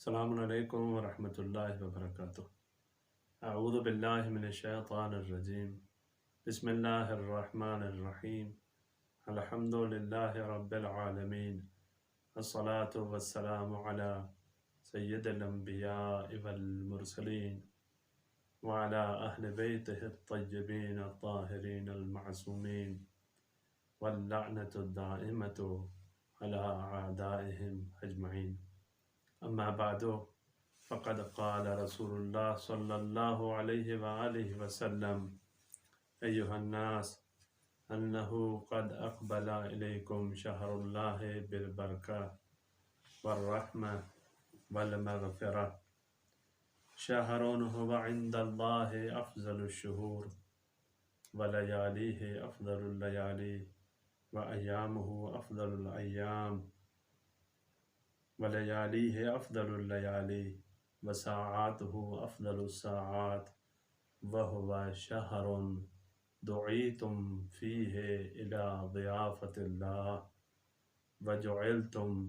السلام علیکم ورحمۃ اللہ وبرکاتہ۔ اعوذ باللہ من الشیطان الرجیم۔ بسم اللہ الرحمن الرحیم۔ الحمد للہ رب العالمین، الصلاة والسلام علی سید الانبیاء والمرسلین وعلی اہل بیتہ الطیبین الطاہرین المعصومین واللعنۃ الدائمۃ علی اعدائہم اجمعین۔ اما بعد فقد قال رسول اللہ صلی اللہ علیہ وآلہ وسلم ایہا الناس انہ قد اقبل الیکم شہر اللہ بالبرکہ والرحمہ والمغفرہ، شہر هو عند اللہ افضل الشہور ولیالیہ افضل اللیالی وایامہ افضل الایام ولیالیہ افضل اللیالی وساعاتہ افضل الساعات وہو شہر دعیتم فیہ الی ضیافت اللہ وجعلتم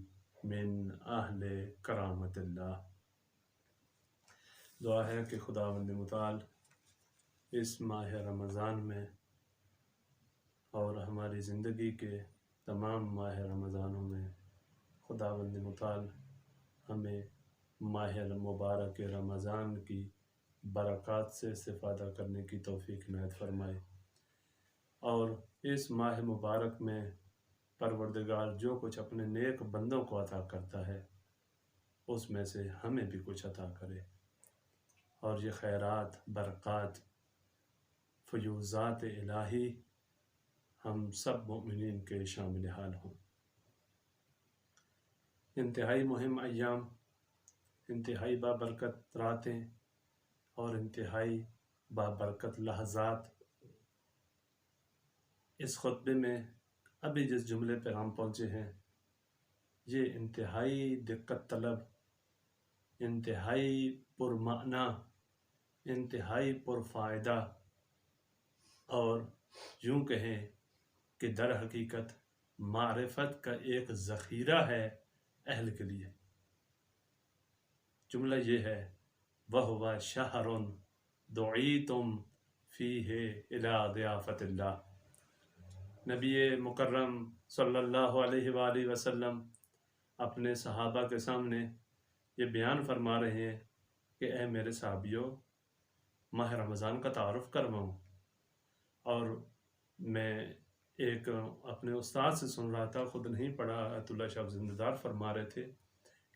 من اہل کرامت اللہ۔ دعا ہے کہ خداوند متعال اس ماہ رمضان میں اور ہماری زندگی کے تمام ماہ رمضانوں میں خداوند متعال ہمیں ماہ مبارک رمضان کی برکات سے استفادہ کرنے کی توفیق عنایت فرمائے، اور اس ماہ مبارک میں پروردگار جو کچھ اپنے نیک بندوں کو عطا کرتا ہے اس میں سے ہمیں بھی کچھ عطا کرے، اور یہ خیرات، برکات، فیوزات الہی ہم سب مومنین کے شامل حال ہوں۔ انتہائی مہم ایام، انتہائی بابرکت راتیں اور انتہائی بابرکت لحظات۔ اس خطبے میں ابھی جس جملے پہ ہم پہنچے ہیں یہ انتہائی دقت طلب، انتہائی پرمعنی، انتہائی پرفائدہ اور یوں کہیں کہ در حقیقت معرفت کا ایک ذخیرہ ہے اہل کے لیے۔ جملہ یہ ہے وَهُوَ شَهْرٌ دُعِیتُم فِیہ اِلیٰ ضِیافَتِ اللہ۔ نبی مکرم صلی اللہ علیہ وآلہ وسلم اپنے صحابہ کے سامنے یہ بیان فرما رہے ہیں کہ اے میرے صحابیوں، ماہ رمضان کا تعارف کرواؤں۔ اور میں ایک اپنے استاد سے سن رہا تھا، خود نہیں پڑھا، آیت اللہ شاہ زندہ فرما رہے تھے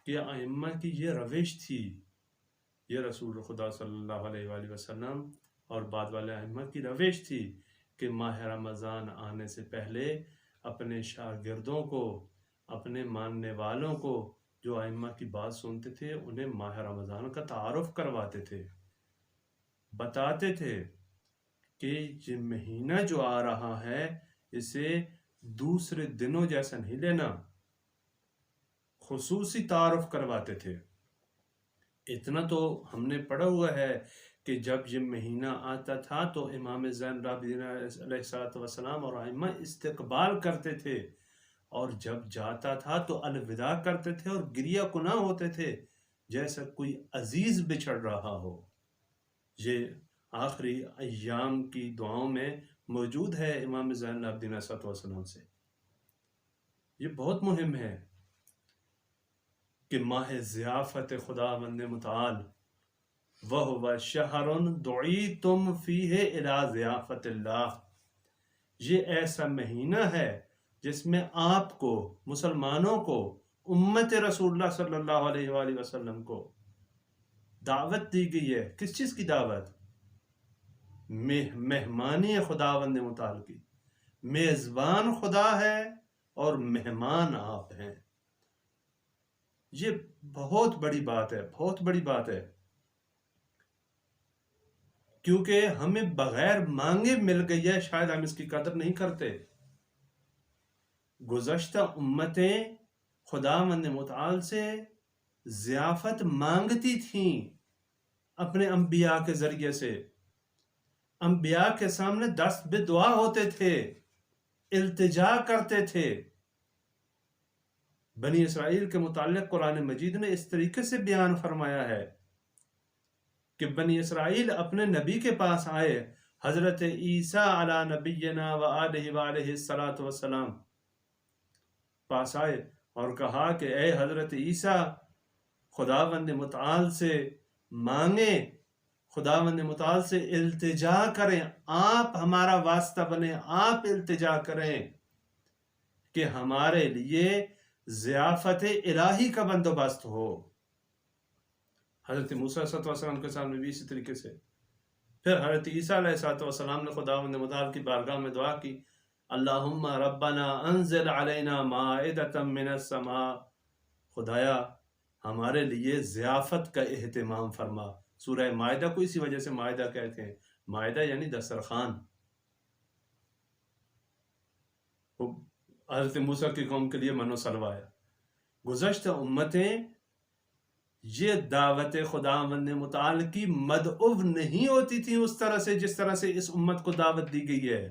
کہ ائمہ کی یہ روش تھی، یہ رسول خدا صلی اللہ علیہ وآلہ وسلم اور بعد والے ائمہ کی روش تھی کہ ماہ رمضان آنے سے پہلے اپنے شاگردوں کو، اپنے ماننے والوں کو جو ائمہ کی بات سنتے تھے انہیں ماہ رمضان کا تعارف کرواتے تھے، بتاتے تھے کہ یہ مہینہ جو آ رہا ہے اسے دوسرے دنوں جیسا نہیں لینا، خصوصی تعارف کرواتے تھے۔ اتنا تو ہم نے پڑھا ہوا ہے کہ جب یہ مہینہ آتا تھا تو امام زین العابدین علیہ السلام اور ائمہ استقبال کرتے تھے، اور جب جاتا تھا تو الوداع کرتے تھے اور گریہ کناں ہوتے تھے جیسا کوئی عزیز بچھڑ رہا ہو۔ یہ آخری ایام کی دعاؤں میں موجود ہے امام زین العابدین علیہ السلام سے۔ یہ بہت مہم ہے کہ ماہ ضیافت خداوند متعال وَهُوَ شَهْرٌ دُعِیتُم فِیہ اِلیٰ ضِیافَتِ اللہ، یہ ایسا مہینہ ہے جس میں آپ کو، مسلمانوں کو، امت رسول اللہ صلی اللہ علیہ وآلہ وسلم کو دعوت دی گئی ہے۔ کس چیز کی دعوت؟ مہمانی خداوند متعال کی۔ میزبان خدا ہے اور مہمان آپ ہیں۔ یہ بہت بڑی بات ہے، بہت بڑی بات ہے، کیونکہ ہمیں بغیر مانگے مل گئی ہے، شاید ہم اس کی قدر نہیں کرتے۔ گزشتہ امتیں خداوند متعال سے ضیافت مانگتی تھیں اپنے انبیاء کے ذریعے سے، انبیاء کے سامنے دست بے دعا ہوتے تھے، التجا کرتے تھے، بنی اسرائیل کے متعلق قرآن مجید نے اس طریقے سے بیان فرمایا ہے کہ بنی اسرائیل اپنے نبی کے پاس آئے، حضرت عیسیٰ علی نبینا و آلہ و علیہ السلام پاس آئے اور کہا کہ اے حضرت عیسیٰ، خداوند متعال سے مانگیں، خداوند متعال سے التجا کریں، آپ ہمارا واسطہ بنیں، آپ التجا کریں کہ ہمارے لیے ضیافت الہی کا بندوبست ہو۔ حضرت موسیٰ علیہ السلام کے سامنے بھی اسی طریقے سے پھر حضرت عیسیٰ علیہ السلام نے خداوند متعال کی بارگاہ میں دعا کی، اللہم ربنا انزل علینا مائدۃ من السماء، خدایا ہمارے لیے ضیافت کا اہتمام فرما۔ سورہ مائدہ کو اسی وجہ سے مائدہ کہتے ہیں، مائدہ یعنی دسترخوان۔ حضرت موسیٰ کی قوم کے لیے من و سلوہ ہے۔ گزشتہ امتیں یہ دعوت خداوند متعال کی مدعو نہیں ہوتی تھیں اس طرح سے جس طرح سے اس امت کو دعوت دی گئی ہے،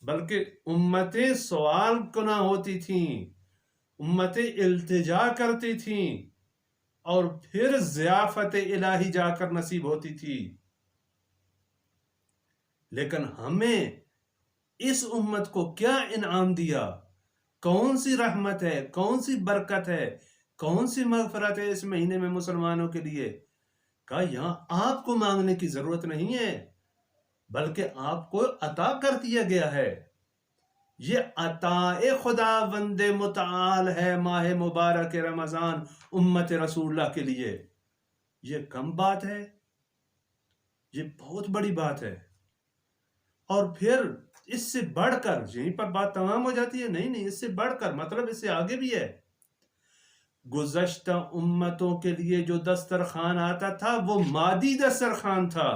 بلکہ امتیں سوال کناں ہوتی تھیں، امتیں التجا کرتی تھیں، اور پھر ضیافت الہی جا کر نصیب ہوتی تھی۔ لیکن ہمیں اس امت کو کیا انعام دیا؟ کون سی رحمت ہے، کون سی برکت ہے، کون سی مغفرت ہے اس مہینے میں مسلمانوں کے لیے؟ کہا یہاں آپ کو مانگنے کی ضرورت نہیں ہے، بلکہ آپ کو عطا کر دیا گیا ہے۔ یہ عطا خداوند متعال ہے ماہ مبارک رمضان امت رسول اللہ کے لیے۔ یہ کم بات ہے، یہ بہت بڑی بات ہے۔ اور پھر اس سے بڑھ کر یہیں پر بات تمام ہو جاتی ہے؟ نہیں، اس سے بڑھ کر مطلب اس سے آگے بھی ہے۔ گزشتہ امتوں کے لیے جو دسترخوان آتا تھا وہ مادی دسترخوان تھا،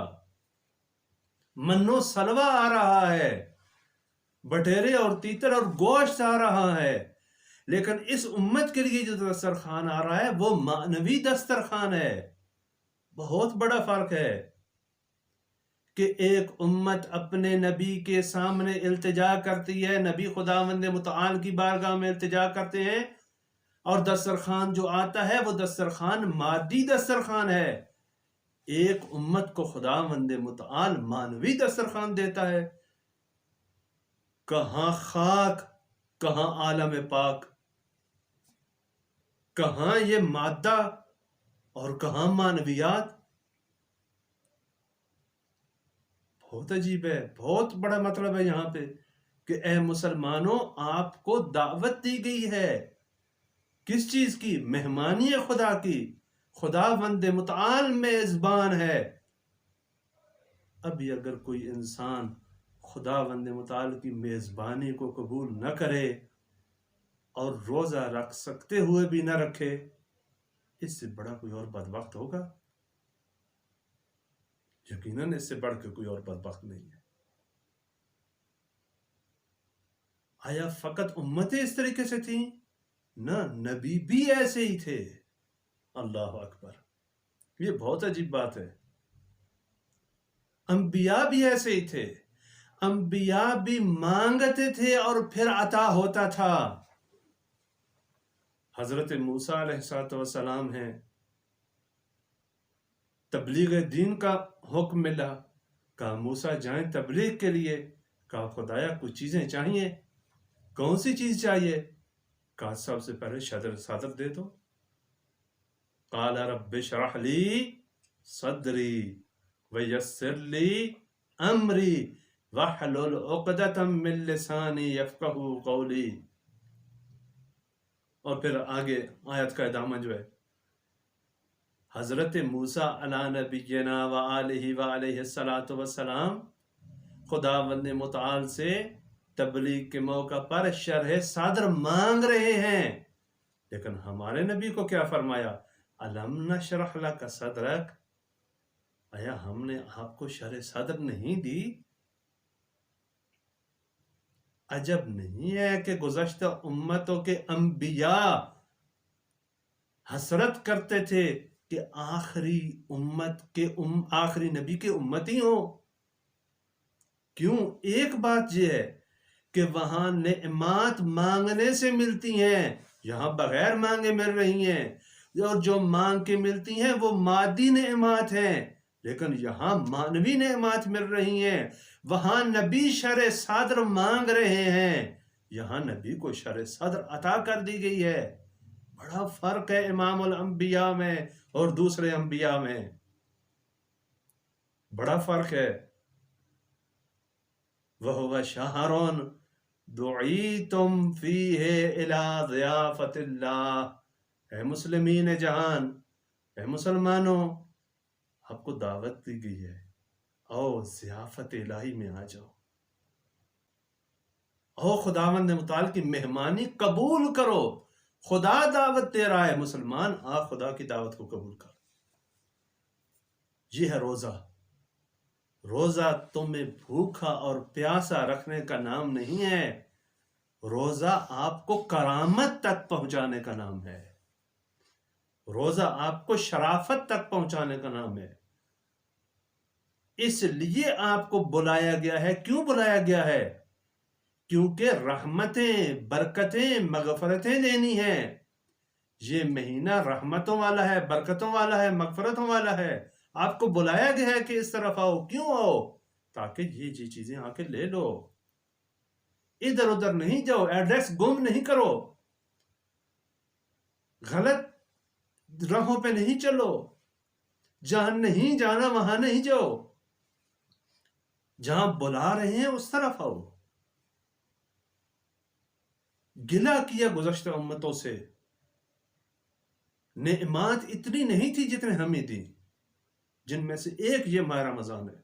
من و سلوہ آ رہا ہے، بٹیرے اور تیتر اور گوشت آ رہا ہے، لیکن اس امت کے لیے جو دسترخوان آ رہا ہے وہ معنوی دسترخوان ہے۔ بہت بڑا فرق ہے کہ ایک امت اپنے نبی کے سامنے التجا کرتی ہے، نبی خداوند متعال کی بارگاہ میں التجا کرتے ہیں، اور دسترخوان جو آتا ہے وہ دسترخوان مادی دسترخوان ہے۔ ایک امت کو خداوند متعال معنوی دسترخوان دیتا ہے۔ کہاں خاک، کہاں عالم پاک، کہاں یہ مادہ اور کہاں معنویات۔ بہت عجیب ہے، بہت بڑا مطلب ہے یہاں پہ کہ اے مسلمانوں، آپ کو دعوت دی گئی ہے کس چیز کی؟ مہمانی خدا کی، خداوند متعال میزبان ہے۔ ابھی اگر کوئی انسان خداوند متعال کی میزبانی کو قبول نہ کرے اور روزہ رکھ سکتے ہوئے بھی نہ رکھے، اس سے بڑا کوئی اور بدبخت ہوگا؟ یقیناً اس سے بڑھ کے کوئی اور بدبخت نہیں ہے۔ آیا فقط امتیں اس طریقے سے تھیں؟ نہ، نبی بھی ایسے ہی تھے۔ اللہ اکبر، یہ بہت عجیب بات ہے۔ انبیاء بھی ایسے ہی تھے، انبیاء بھی مانگتے تھے اور پھر عطا ہوتا تھا۔ حضرت موسیٰ علیہ السلام ہیں، تبلیغ دین کا حکم ملا، کہا موسیٰ جائیں تبلیغ کے لیے، کہا خدایا کچھ چیزیں چاہیے، کون سی چیز چاہیے؟ کہا سب سے پہلے صدر دے دو۔ قال رب اشرح لی صدری ویسر لی امری واحلل عقدۃ من لسانی یفقہوا قولی۔ اور پھر آگے آیت کا ادامہ جو ہے، حضرت موسیٰ علی نبینا و آلہ و علیہ السلام خداوند متعال سے تبلیغ کے موقع پر شرح صدر مانگ رہے ہیں، لیکن ہمارے نبی کو کیا فرمایا؟ الم نشرح لک صدرک، آیا ہم نے آپ کو شرح صدر نہیں دی؟ عجب نہیں ہے کہ گزشتہ امتوں کے انبیاء حسرت کرتے تھے کہ آخری امت کے آخری نبی کے امتی ہوں۔ کیوں؟ ایک بات یہ ہے کہ وہاں نعمات مانگنے سے ملتی ہیں، یہاں بغیر مانگے مل رہی ہیں، اور جو مانگ کے ملتی ہیں وہ مادی نعمات ہیں، لیکن یہاں مانوی نعمات مل رہی ہیں۔ وہاں نبی شرع صدر مانگ رہے ہیں، یہاں نبی کو شرع صدر عطا کر دی گئی ہے۔ بڑا فرق ہے امام الانبیاء میں اور دوسرے انبیاء میں، بڑا فرق ہے۔ وَهُوَ شَهْرٌ دُعِیتُم فِیہ اِلیٰ ضِیافَۃِ اللہ۔ اے مسلمین جہان، اے مسلمانوں، آپ کو دعوت دی گئی ہے، او ضیافت الہی میں آ جاؤ، او خداوند متعال کی مہمانی قبول کرو۔ خدا دعوت دے رہا ہے، مسلمان آپ خدا کی دعوت کو قبول کرو۔ یہ ہے روزہ۔ روزہ تمہیں بھوکا اور پیاسا رکھنے کا نام نہیں ہے، روزہ آپ کو کرامت تک پہنچانے کا نام ہے، روزہ آپ کو شرافت تک پہنچانے کا نام ہے۔ اس لیے آپ کو بلایا گیا ہے۔ کیوں بلایا گیا ہے؟ کیونکہ رحمتیں، برکتیں، مغفرتیں دینی ہیں۔ یہ مہینہ رحمتوں والا ہے، برکتوں والا ہے، مغفرتوں والا ہے۔ آپ کو بلایا گیا ہے کہ اس طرف آؤ۔ کیوں آؤ؟ تاکہ یہ چیزیں آ کے لے لو، ادھر ادھر نہیں جاؤ، ایڈریس گم نہیں کرو، غلط راہوں پہ نہیں چلو، جہاں نہیں جانا وہاں نہیں جاؤ، جہاں بلا رہے ہیں اس طرف آؤ۔ گلہ کیا گزشتہ امتوں سے، نعمات اتنی نہیں تھی جتنے ہمیں دی، جن میں سے ایک یہ ماہ رمضان ہے۔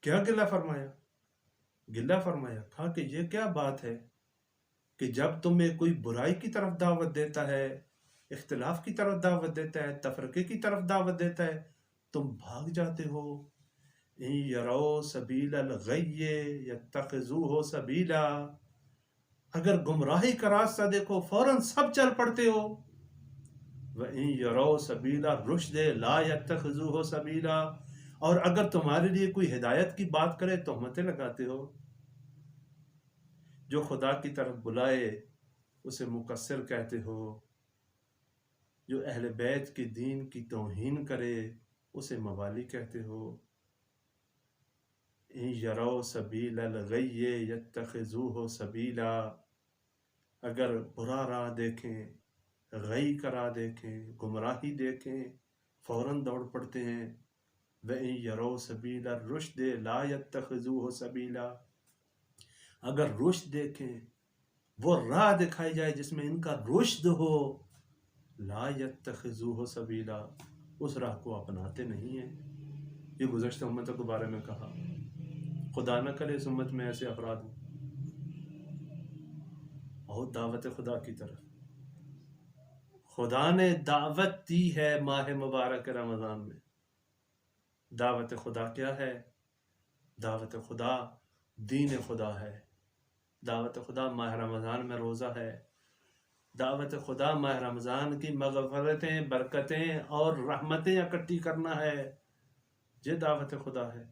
کیا گلہ فرمایا؟ گلہ فرمایا، کہا کہ یہ کیا بات ہے کہ جب تمہیں کوئی برائی کی طرف دعوت دیتا ہے، اختلاف کی طرف دعوت دیتا ہے، تفرقے کی طرف دعوت دیتا ہے، تم بھاگ جاتے ہو۔ ان یرو سبیل الغی یتخذوہ سبیلا، اگر گمراہی کا راستہ دیکھو فوراً سب چل پڑتے ہو۔ وَإِن يَرَوْا سَبِيلَ الرُّشْدِ لَا يَتَّخِذُوهُ سَبِيلًا، اور اگر تمہارے لیے کوئی ہدایت کی بات کرے تہمتیں لگاتے ہو۔ جو خدا کی طرف بلائے اسے مقصر کہتے ہو، جو اہل بیت کے دین کی توہین کرے اسے موالی کہتے ہو۔ ان یروا سبیل الغی یتخذوہ سبیلا، اگر برا راہ دیکھیں، غی کا راہ دیکھیں، گمراہی دیکھیں، فوراً دوڑ پڑتے ہیں۔ وَإِن يَرَوْا سَبِيلَ الرُّشْدِ لَا يَتَّخِذُوهُ سَبِيلًا، اگر رشد دیکھیں، وہ راہ دکھائی جائے جس میں ان کا رشد ہو، لا يَتَّخِذُوهُ سَبِيلًا، اس راہ کو اپناتے نہیں ہیں۔ یہ گزشتہ امتوں کے بارے میں کہا۔ خدا نہ کرے اس امت میں ایسے افراد ہوں۔ اور دعوت خدا کی طرف خدا نے دعوت دی ہے ماہ مبارک رمضان میں۔ دعوت خدا کیا ہے؟ دعوت خدا دین خدا ہے۔ دعوت خدا ماہ رمضان میں روزہ ہے۔ دعوت خدا ماہ رمضان کی مغفرتیں، برکتیں اور رحمتیں اکٹھی کرنا ہے۔ یہ دعوت خدا ہے،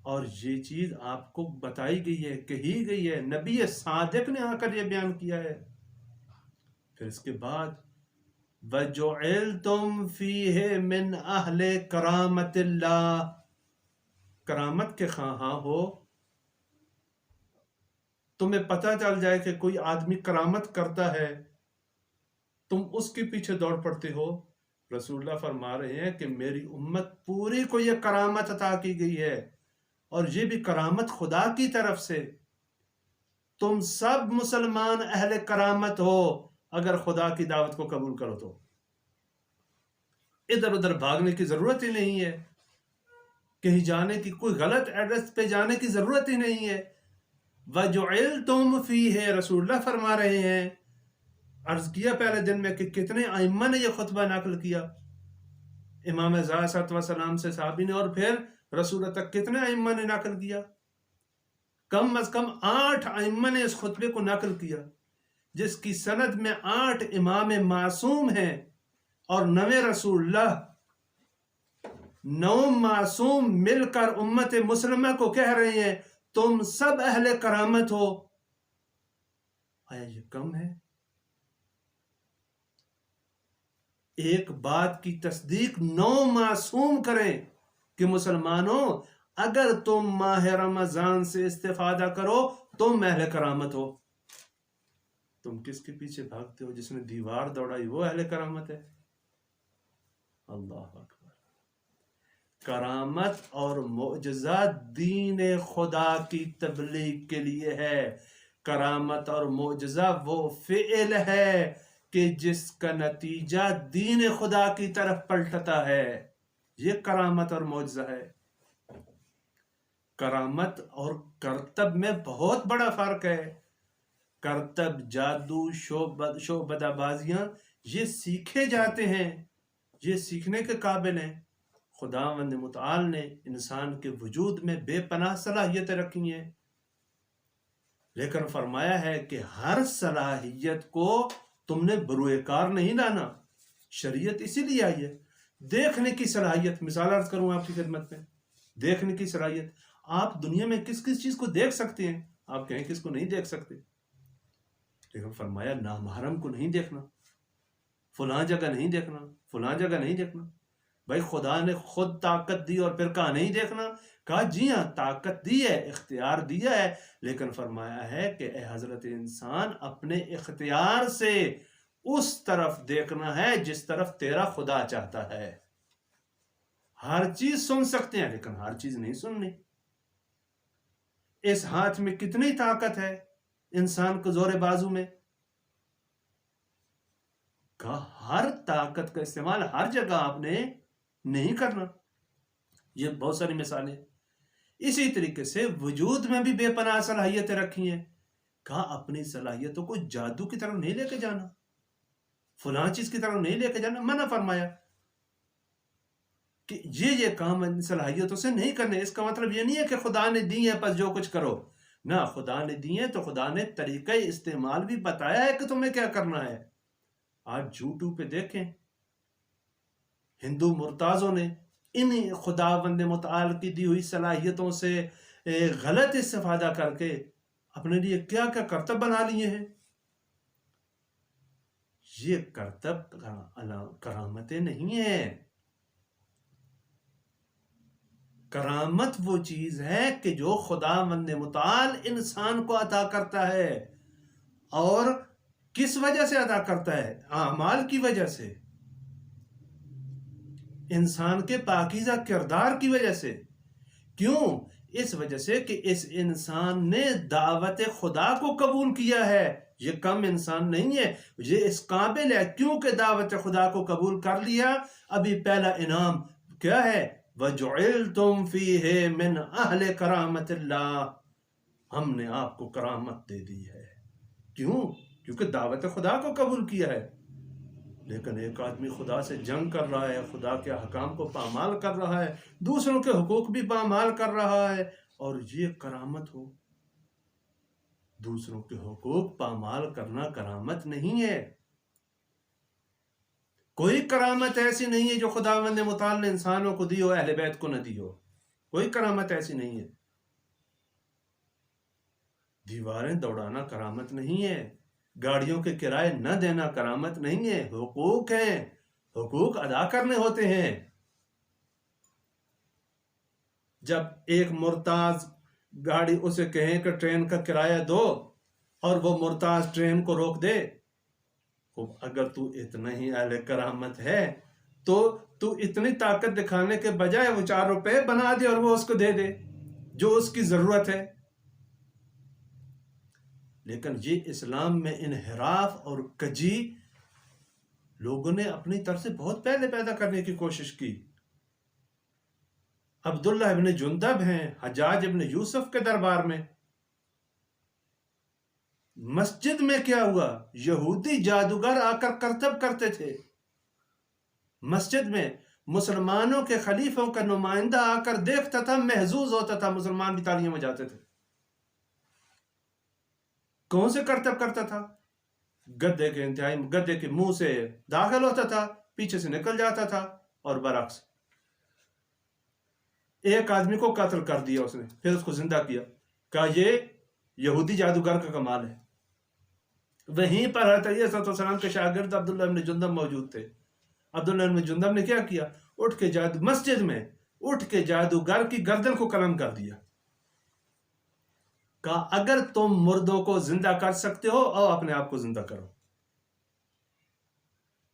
اور یہ چیز آپ کو بتائی گئی ہے، کہی گئی ہے، نبی صادق نے آ کر یہ بیان کیا ہے۔ پھر اس کے بعد وَجُعِلْتُمْ فِيهِ مِنْ أَهْلِ كَرَامَةِ اللَّهِ، کرامت کے خواہاں ہو، تمہیں پتہ چل جائے کہ کوئی آدمی کرامت کرتا ہے، تم اس کے پیچھے دوڑ پڑتے ہو۔ رسول اللہ فرما رہے ہیں کہ میری امت پوری کو یہ کرامت عطا کی گئی ہے، اور یہ بھی کرامت خدا کی طرف سے۔ تم سب مسلمان اہل کرامت ہو اگر خدا کی دعوت کو قبول کرو تو۔ ادھر ادھر بھاگنے کی ضرورت ہی نہیں ہے، کہیں جانے کی، کوئی غلط ایڈریس پہ جانے کی ضرورت ہی نہیں ہے۔ وَجُعِلْتُمْ فِيهِ، رسول اللہ فرما رہے ہیں۔ عرض کیا پہلے دن میں کہ کتنے ائمہ نے یہ خطبہ نقل کیا، امام علیہ السلام سے صحابی نے، اور پھر رسول تک کتنے ائمہ نے نقل کیا؟ کم از کم 8 ائمہ نے اس خطبے کو نقل کیا، جس کی سند میں 8 امام معصوم ہیں، اور 9 رسول اللہ، 9 معصوم مل کر امت مسلمہ کو کہہ رہے ہیں تم سب اہل کرامت ہو۔ آیا یہ کم ہے؟ ایک بات کی تصدیق 9 معصوم کریں کہ مسلمانوں اگر تم ماہ رمضان سے استفادہ کرو تم اہل کرامت ہو. تم کس کے پیچھے بھاگتے ہو؟ جس نے دیوار دوڑائی وہ اہل کرامت ہے. اللہ اکبر. کرامت اور معجزہ دین خدا کی تبلیغ کے لیے ہے. کرامت اور معجزہ وہ فعل ہے کہ جس کا نتیجہ دین خدا کی طرف پلٹتا ہے. یہ کرامت اور معجزہ ہے. کرامت اور کرتب میں بہت بڑا فرق ہے. کرتب، جادو، شعبدہ بازیاں یہ سیکھے جاتے ہیں، یہ سیکھنے کے قابل ہیں. خداوند متعال نے انسان کے وجود میں بے پناہ صلاحیتیں رکھی ہیں، لیکن فرمایا ہے کہ ہر صلاحیت کو تم نے بروئے کار نہیں لانا. شریعت اسی لیے آئی ہے. دیکھنے کی صلاحیت، مثال عرض کروں آپ کی خدمت میں، دیکھنے کی صلاحیت. آپ دنیا میں کس کس چیز کو دیکھ سکتے ہیں؟ آپ کہیں کس کو نہیں دیکھ سکتے؟ لیکن فرمایا نامحرم کو نہیں دیکھنا، فلاں جگہ نہیں دیکھنا، فلاں جگہ نہیں دیکھنا. بھائی خدا نے خود طاقت دی اور پھر کہا نہیں دیکھنا. کہا جی ہاں طاقت دی ہے، اختیار دیا ہے، لیکن فرمایا ہے کہ اے حضرت انسان اپنے اختیار سے اس طرف دیکھنا ہے جس طرف تیرا خدا چاہتا ہے. ہر چیز سن سکتے ہیں لیکن ہر چیز نہیں سننی. اس ہاتھ میں کتنی طاقت ہے انسان کو زور بازو میں. کہا ہر طاقت کا استعمال ہر جگہ آپ نے نہیں کرنا. یہ بہت ساری مثالیں. اسی طریقے سے وجود میں بھی بے پناہ صلاحیتیں رکھی ہیں. کہا اپنی صلاحیتوں کو جادو کی طرف نہیں لے کے جانا، فلاں چیز کی طرف نہیں لے کے جانا. منع فرمایا کہ یہ کام ان صلاحیتوں سے نہیں کرنے. اس کا مطلب یہ نہیں ہے کہ خدا نے دی ہے پس جو کچھ کرو. نہ، خدا نے دی ہے تو خدا نے طریقہ استعمال بھی بتایا ہے کہ تمہیں کیا کرنا ہے. آج یوٹیوب پہ دیکھیں ہندو مرتازوں نے انہی خداوند متعال کی دی ہوئی صلاحیتوں سے غلط استفادہ کر کے اپنے لیے کیا کیا کرتب بنا لیے ہیں. یہ کرتب کرامتیں نہیں ہیں. کرامت وہ چیز ہے کہ جو خداوند متعال انسان کو عطا کرتا ہے. اور کس وجہ سے عطا کرتا ہے؟ اعمال کی وجہ سے، انسان کے پاکیزہ کردار کی وجہ سے. کیوں؟ اس وجہ سے کہ اس انسان نے دعوت خدا کو قبول کیا ہے. یہ کم انسان نہیں ہے، یہ اس قابل ہے. کیونکہ دعوت خدا کو قبول کر لیا. ابھی پہلا انعام کیا ہے؟ وَجُعِلْتُمْ فِيهِ مِنْ أَهْلِ كَرَامَةِ اللَّهِ. ہم نے آپ کو کرامت دے دی ہے. کیوں؟ کیونکہ دعوت خدا کو قبول کیا ہے. لیکن ایک آدمی خدا سے جنگ کر رہا ہے، خدا کے حکام کو پامال کر رہا ہے، دوسروں کے حقوق بھی پامال کر رہا ہے، اور یہ کرامت ہو؟ دوسروں کے حقوق پامال کرنا کرامت نہیں ہے. کوئی کرامت ایسی نہیں ہے جو خداوند متعال نے انسانوں کو دی ہو اہل بیت کو نہ دی ہو. کوئی کرامت ایسی نہیں ہے. دیواریں دوڑانا کرامت نہیں ہے. گاڑیوں کے کرائے نہ دینا کرامت نہیں ہے. حقوق ہیں، حقوق ادا کرنے ہوتے ہیں. جب ایک مرتاز گاڑی اسے کہیں کہ ٹرین کا کرایہ دو اور وہ مرتاز ٹرین کو روک دے، اگر تو اتنا ہی اہل کرامت ہے تو اتنی طاقت دکھانے کے بجائے وہ 4 روپے بنا دے اور وہ اس کو دے دے جو اس کی ضرورت ہے. لیکن یہ اسلام میں انحراف اور کجی لوگوں نے اپنی طرف سے بہت پہلے پیدا کرنے کی کوشش کی. عبداللہ ابن جندب ہیں حجاج ابن یوسف کے دربار میں. مسجد میں کیا ہوا؟ یہودی جادوگر آ کر کرتب کرتے تھے. مسجد میں مسلمانوں کے خلیفوں کا نمائندہ آ کر دیکھتا تھا، محظوظ ہوتا تھا، مسلمان بھی تالیاں بجاتے تھے. کون سے کرتب کرتا تھا؟ گدے کے منہ سے داخل ہوتا تھا، پیچھے سے نکل جاتا تھا، اور برعکس. ایک آدمی کو قتل کر دیا اس نے، پھر اس کو زندہ کیا. کہا یہ یہودی جادوگر کا کمال ہے. وہیں پر حضرت علیہ السلام کے شاگرد عبداللہ بن جندب موجود تھے. عبداللہ بن جندب نے کیا کیا؟ اٹھ کے مسجد میں اٹھ کے جادوگر کی گردن کو قلم کر دیا. کہا اگر تم مردوں کو زندہ کر سکتے ہو اور اپنے آپ کو زندہ کرو.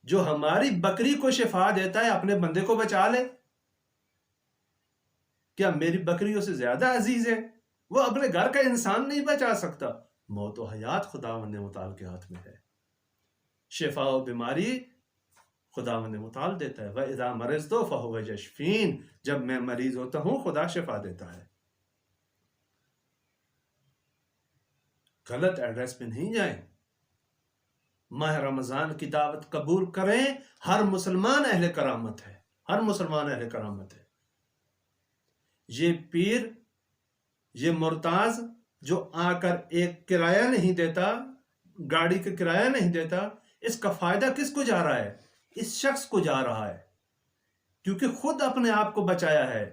جو ہماری بکری کو شفا دیتا ہے اپنے بندے کو بچا لے. کیا میری بکریوں سے زیادہ عزیز ہے؟ وہ اپنے گھر کا انسان نہیں بچا سکتا. موت و حیات خداوند متعال کے ہاتھ میں ہے. شفا و بیماری خداوند متعال دیتا ہے. وَإِذَا مَرِضْتُ فَهُوَ يَشْفِينِ. جب میں مریض ہوتا ہوں خدا شفا دیتا ہے. غلط ایڈریس پہ نہیں جائیں. ماہ رمضان کی دعوت قبول کریں. ہر مسلمان اہل کرامت ہے. ہر مسلمان اہل کرامت ہے. یہ پیر، یہ مرتاز جو آ کر ایک کرایہ نہیں دیتا، گاڑی کا کرایہ نہیں دیتا، اس کا فائدہ کس کو جا رہا ہے؟ اس شخص کو جا رہا ہے، کیونکہ خود اپنے آپ کو بچایا ہے.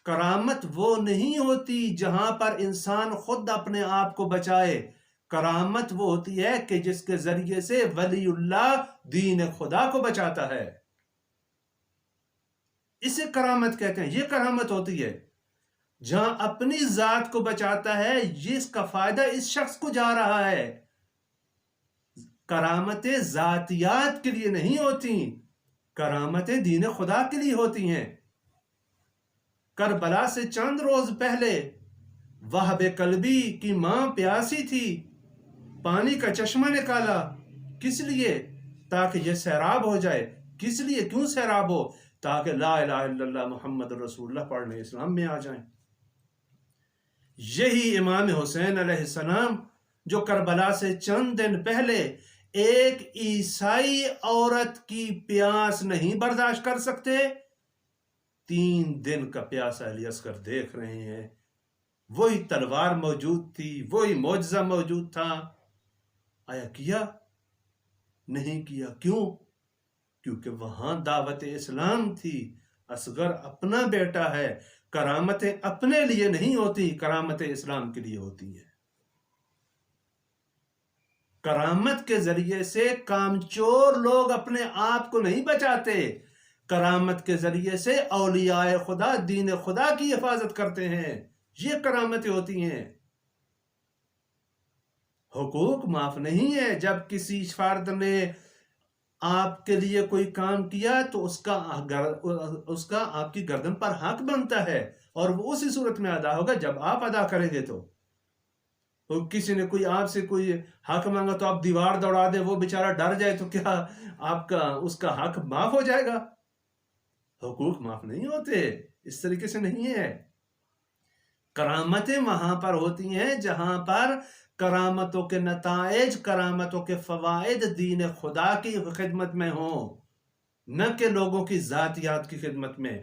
کرامت وہ نہیں ہوتی جہاں پر انسان خود اپنے آپ کو بچائے. کرامت وہ ہوتی ہے کہ جس کے ذریعے سے ولی اللہ دین خدا کو بچاتا ہے. اسے کرامت کہتے ہیں. یہ کرامت ہوتی ہے جہاں اپنی ذات کو بچاتا ہے، جس کا فائدہ اس شخص کو جا رہا ہے. کرامتیں ذاتیات کے لیے نہیں ہوتی، کرامتیں دین خدا کے لیے ہوتی ہیں. کربلا سے چند روز پہلے وہب قلبی کی ماں پیاسی تھی، پانی کا چشمہ نکالا. کس لیے؟ تاکہ یہ سیراب ہو جائے. کس لیے؟ کیوں سیراب ہو؟ تاکہ لا الہ الا اللہ محمد رسول اللہ پڑھنے اسلام میں آ جائیں. یہی امام حسین علیہ السلام جو کربلا سے چند دن پہلے ایک عیسائی عورت کی پیاس نہیں برداشت کر سکتے، 3 دن کا پیاسا علی اصغر دیکھ رہے ہیں. وہی تلوار موجود تھی، وہی معجزہ موجود تھا. آیا کیا؟ نہیں کیا. کیوں؟ کیونکہ وہاں دعوت اسلام تھی. اصغر اپنا بیٹا ہے. کرامتیں اپنے لیے نہیں ہوتی، کرامتیں اسلام کے لیے ہوتی ہیں. کرامت کے ذریعے سے کامچور لوگ اپنے آپ کو نہیں بچاتے. کرامت کے ذریعے سے اولیاء خدا دین خدا کی حفاظت کرتے ہیں. یہ کرامتیں ہوتی ہیں. حقوق معاف نہیں ہے. جب کسی فرد نے آپ کے لیے کوئی کام کیا تو اس کا آپ کی گردن پر حق بنتا ہے، اور وہ اسی صورت میں ادا ہوگا جب آپ ادا کریں گے. تو کسی نے کوئی آپ سے کوئی حق مانگا تو آپ دیوار دوڑا دیں، وہ بیچارہ ڈر جائے، تو کیا آپ کا اس کا حق معاف ہو جائے گا؟ حقوق معاف نہیں ہوتے. اس طریقے سے نہیں ہے. کرامتیں وہاں پر ہوتی ہیں جہاں پر کرامتوں کے نتائج، کرامتوں کے فوائد دین خدا کی خدمت میں ہوں، نہ کہ لوگوں کی ذاتیات کی خدمت میں.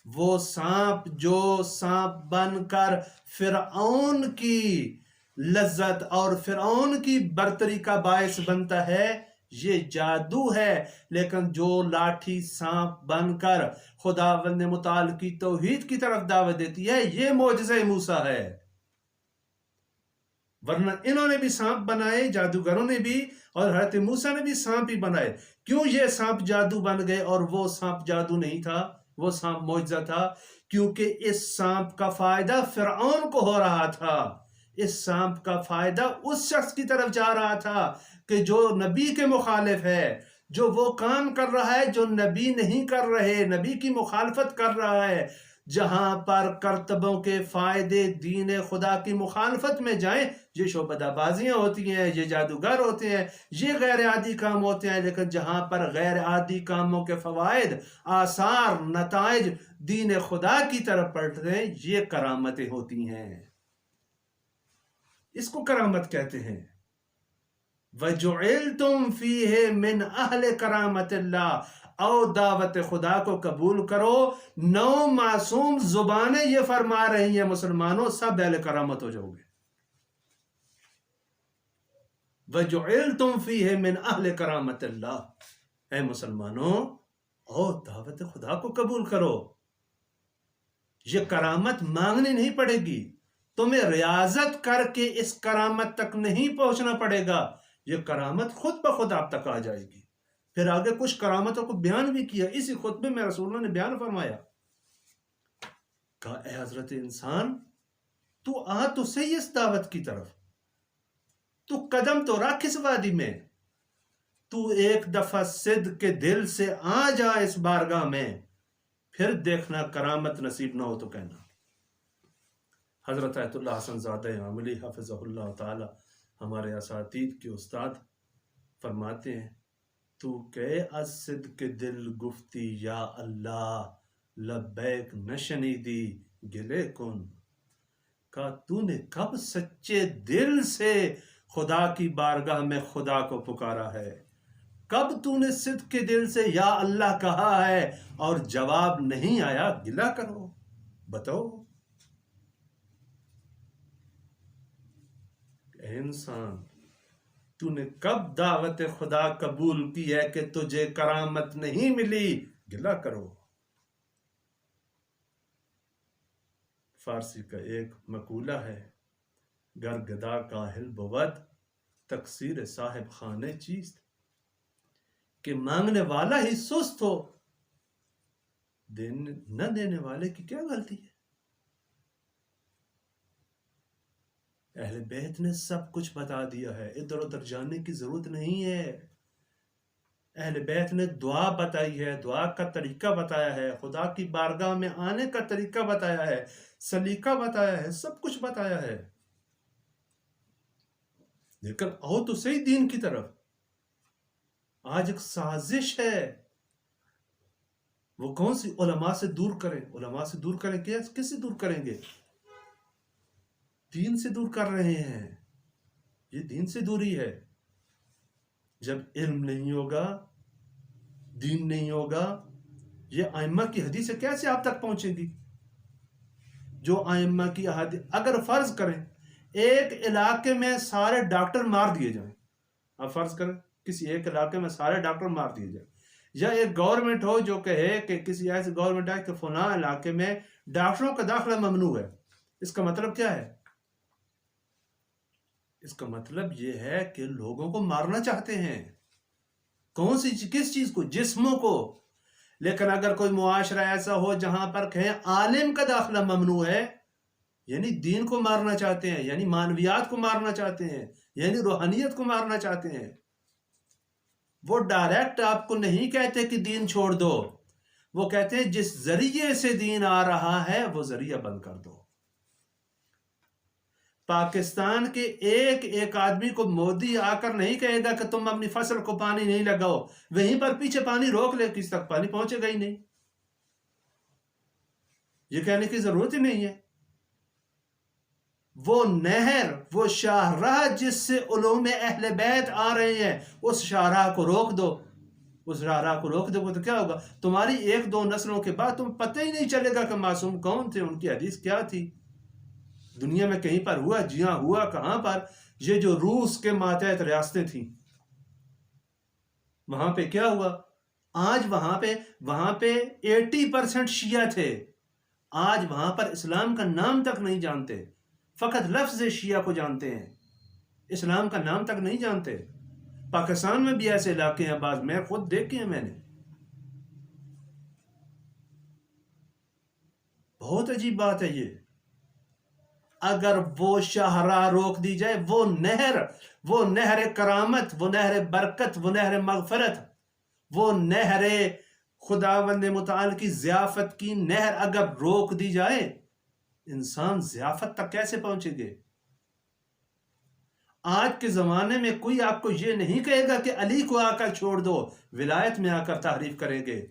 وہ سانپ جو سانپ بن کر فرعون کی لذت اور فرعون کی برتری کا باعث بنتا ہے، یہ جادو ہے. لیکن جو لاٹھی سانپ بن کر خداوند متعال کی توحید کی طرف دعوت دیتی ہے، یہ معجزہ موسیٰ ہے. ورنہ انہوں نے بھی سانپ بنائے، جادوگروں نے بھی، اور حضرت موسیٰ نے بھی سانپ ہی بنائے. کیوں یہ سانپ جادو بن گئے اور وہ سانپ جادو نہیں تھا، وہ سانپ معجزہ تھا؟ کیونکہ اس سانپ کا فائدہ فرعون کو ہو رہا تھا. اس سانپ کا فائدہ اس شخص کی طرف جا رہا تھا کہ جو نبی کے مخالف ہے، جو وہ کام کر رہا ہے جو نبی نہیں کر رہے، نبی کی مخالفت کر رہا ہے. جہاں پر کرتبوں کے فائدے دین خدا کی مخالفت میں جائیں، یہ شعبدہ بازیاں ہوتی ہیں، یہ جادوگر ہوتے ہیں، یہ غیر عادی کام ہوتے ہیں. لیکن جہاں پر غیر عادی کاموں کے فوائد، آثار، نتائج دین خدا کی طرف پلٹتے ہیں، یہ کرامتیں ہوتی ہیں. اس کو کرامت کہتے ہیں. وَجُعِلْتُمْ فِيهِ مِنْ أَهْلِ كَرَامَةِ اللَّهِ. او دعوت خدا کو قبول کرو. 9 معصوم زبانیں یہ فرما رہی ہیں مسلمانوں، سب اہل کرامت ہو جاؤ گے. وَجُعِلْتُمْ فِيهِ مِنْ أَهْلِ كَرَامَةِ اللَّهِ. اے مسلمانوں، او دعوت خدا کو قبول کرو. یہ کرامت مانگنی نہیں پڑے گی. تمہیں ریاضت کر کے اس کرامت تک نہیں پہنچنا پڑے گا، یہ کرامت خود بخود آپ تک آ جائے گی۔ پھر آگے کچھ کرامتوں کو بیان بھی کیا، اسی خطبے میں رسول اللہ نے بیان فرمایا، کہا اے حضرت انسان، تو آ تو صحیح اس دعوت کی طرف، تو قدم تو رکھ اس وادی میں، تو ایک دفعہ صدق کے دل سے آ جا اس بارگاہ میں، پھر دیکھنا کرامت نصیب نہ ہو تو کہنا۔ حضرت آیت اللہ حسن زادہ امام علی حفظہ اللہ تعالی ہمارے اساتید کے استاد فرماتے ہیں، تو کہ از صدق دل گفتی یا اللہ، لبیک نشنیدی گلے کن، کہا تو نے کب سچے دل سے خدا کی بارگاہ میں خدا کو پکارا ہے، کب تو نے صدق کے دل سے یا اللہ کہا ہے اور جواب نہیں آیا، گلہ کرو، بتاؤ۔ اے انسان، تو نے کب دعوت خدا قبول کی ہے کہ تجھے کرامت نہیں ملی، گلہ کرو۔ فارسی کا ایک مقولہ ہے، گر گدا کاہل بود تقصیر صاحب خانے چیست، کہ مانگنے والا ہی سست ہو، نہ دینے والے کی کیا غلطی ہے۔ اہل بیت نے سب کچھ بتا دیا ہے، ادھر ادھر جانے کی ضرورت نہیں ہے۔ اہل بیت نے دعا بتائی ہے، دعا کا طریقہ بتایا ہے، خدا کی بارگاہ میں آنے کا طریقہ بتایا ہے، سلیقہ بتایا ہے، سب کچھ بتایا ہے۔ لیکن آؤ تو صحیح دین کی طرف۔ آج ایک سازش ہے، وہ کون سی؟ علماء سے دور کریں۔ علماء سے دور کریں، کس سے دور کریں گے؟ دین سے دور کر رہے ہیں، یہ دین سے دوری ہے۔ جب علم نہیں ہوگا، دین نہیں ہوگا، یہ ائمہ کی حدیث کیسے آپ تک پہنچے گی؟ جو ائمہ کی حدیث، اگر فرض کریں ایک علاقے میں سارے ڈاکٹر مار دیے جائیں، آپ فرض کریں کسی ایک علاقے میں سارے ڈاکٹر مار دیے جائیں، یا ایک گورنمنٹ ہو جو کہے کہ کسی ایسے گورنمنٹ ہے کہ فلاں علاقے میں ڈاکٹروں کا داخلہ ممنوع ہے، اس کا مطلب کیا ہے؟ اس کا مطلب یہ ہے کہ لوگوں کو مارنا چاہتے ہیں۔ کون سی کس چیز کو؟ جسموں کو۔ لیکن اگر کوئی معاشرہ ایسا ہو جہاں پر کہیں عالم کا داخلہ ممنوع ہے، یعنی دین کو مارنا چاہتے ہیں، یعنی معنویات کو مارنا چاہتے ہیں، یعنی روحانیت کو مارنا چاہتے ہیں، وہ ڈائریکٹ آپ کو نہیں کہتے کہ دین چھوڑ دو، وہ کہتے ہیں جس ذریعے سے دین آ رہا ہے وہ ذریعہ بند کر دو۔ پاکستان کے ایک آدمی کو مودی آ کر نہیں کہے گا کہ تم اپنی فصل کو پانی نہیں لگاؤ، وہیں پر پیچھے پانی روک لے، کس تک پانی پہنچے گا ہی نہیں، یہ کہنے کی ضرورت ہی نہیں ہے۔ وہ نہر، وہ شاہراہ جس سے علوم اہل بیت آ رہے ہیں، اس شاہراہ کو روک دو، اس شاہراہ کو روک دو تو کیا ہوگا؟ تمہاری ایک دو نسلوں کے بعد تم پتہ ہی نہیں چلے گا کہ معصوم کون تھے، ان کی حدیث کیا تھی، دنیا میں کہیں پر ہوا؟ جی ہاں ہوا۔ کہاں پر؟ یہ جو روس کے ماتحت ریاستیں تھیں، وہاں پہ کیا ہوا؟ آج وہاں پہ 80% شیعہ تھے، آج وہاں پر اسلام کا نام تک نہیں جانتے، فقط لفظ شیعہ کو جانتے ہیں، اسلام کا نام تک نہیں جانتے۔ پاکستان میں بھی ایسے علاقے ہیں، بعض میں خود دیکھے ہیں میں نے۔ بہت عجیب بات ہے یہ۔ اگر وہ شاہراہ روک دی جائے، وہ نہر کرامت، وہ نہر برکت، وہ نہر مغفرت، وہ نہر خداوند متعال کی ضیافت کی نہر اگر روک دی جائے، انسان ضیافت تک کیسے پہنچے گے؟ آج کے زمانے میں کوئی آپ کو یہ نہیں کہے گا کہ علی کو آ کر چھوڑ دو، ولایت میں آ کر تعریف کریں گے۔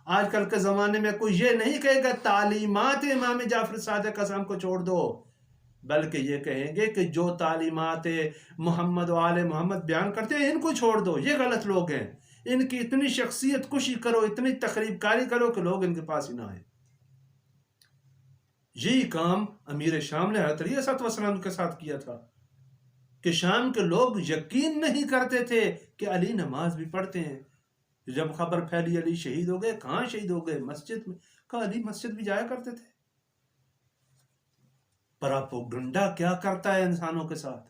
آج کل کے زمانے میں کوئی یہ نہیں کہے گا تعلیمات امام جعفر صادق قسم کو چھوڑ دو، بلکہ یہ کہیں گے کہ جو تعلیمات محمد و آل محمد بیان کرتے ہیں ان کو چھوڑ دو، یہ غلط لوگ ہیں، ان کی اتنی شخصیت کشی کرو، اتنی تخریب کاری کرو کہ لوگ ان کے پاس ہی نہ آئے۔ یہی کام امیر شام نے حضرت علیہ الصلوۃ والسلام کے ساتھ کیا تھا کہ شام کے لوگ یقین نہیں کرتے تھے کہ علی نماز بھی پڑھتے ہیں۔ جب خبر پھیلی علی شہید ہو گئے، کہاں شہید ہو گئے؟ مسجد میں۔ کہا علی مسجد بھی جایا کرتے تھے۔ پراپوگنڈا کیا کرتا ہے انسانوں کے ساتھ.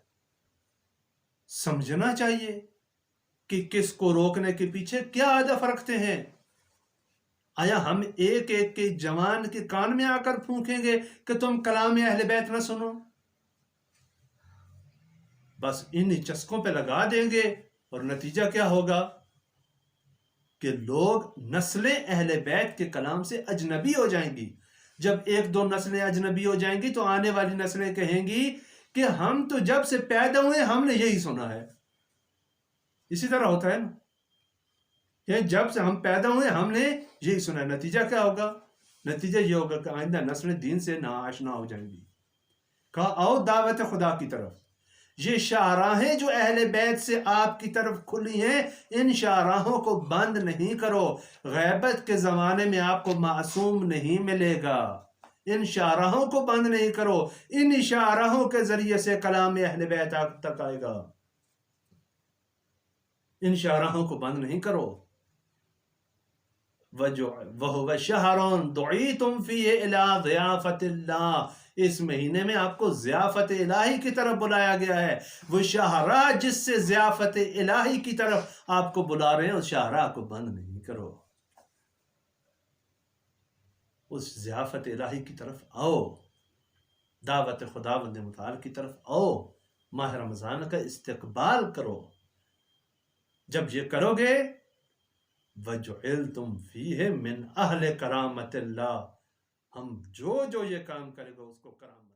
سمجھنا چاہیے کہ کس کو روکنے کے پیچھے کیا ہدف رکھتے ہیں. آیا ہم ایک ایک کے جوان کے کان میں آ کر پھونکیں گے کہ تم کلام اہل بیت نہ سنو؟ بس ان چسکوں پہ لگا دیں گے اور نتیجہ کیا ہوگا کہ لوگ نسلیں اہل بیت کے کلام سے اجنبی ہو جائیں گی. جب ایک دو نسلیں اجنبی ہو جائیں گی تو آنے والی نسلیں کہیں گی کہ ہم تو جب سے پیدا ہوئے ہم نے یہی سنا ہے. اسی طرح ہوتا ہے نا کہ جب سے ہم پیدا ہوئے ہم نے یہی سنا ہے. نتیجہ کیا ہوگا؟ نتیجہ یہ ہوگا کہ آئندہ نسلیں دین سے ناآشنا ہو جائیں گی. کہا آؤ دعوت خدا کی طرف. یہ شاہراہیں جو اہل بیت سے آپ کی طرف کھلی ہیں ان شاہراہوں کو بند نہیں کرو. غیبت کے زمانے میں آپ کو معصوم نہیں ملے گا. ان شاہراہوں کو بند نہیں کرو. ان شاہراہوں کے ذریعے سے کلام اہل بیت آپ تک آئے گا. ان شاہراہوں کو بند نہیں کرو. وَهُوَ شَهْرٌ دُعِيتُمْ فِيهِ إِلَىٰ ضِيَافَةِ اللَّهِ. اس مہینے میں آپ کو ضیافت الہی کی طرف بلایا گیا ہے. وہ شاہراہ جس سے ضیافت الہی کی طرف آپ کو بلا رہے ہیں اس شاہراہ کو بند نہیں کرو. اس ضیافت الہی کی طرف آؤ. دعوت خداوند متعال کی طرف آؤ. ماہ رمضان کا استقبال کرو. جب یہ کرو گے وَجُعِلْتُمْ فِيهِ مِنْ أَهْلِ كَرَامَةِ اللَّهِ. ہم جو یہ کام کرے گا اس کو کرامت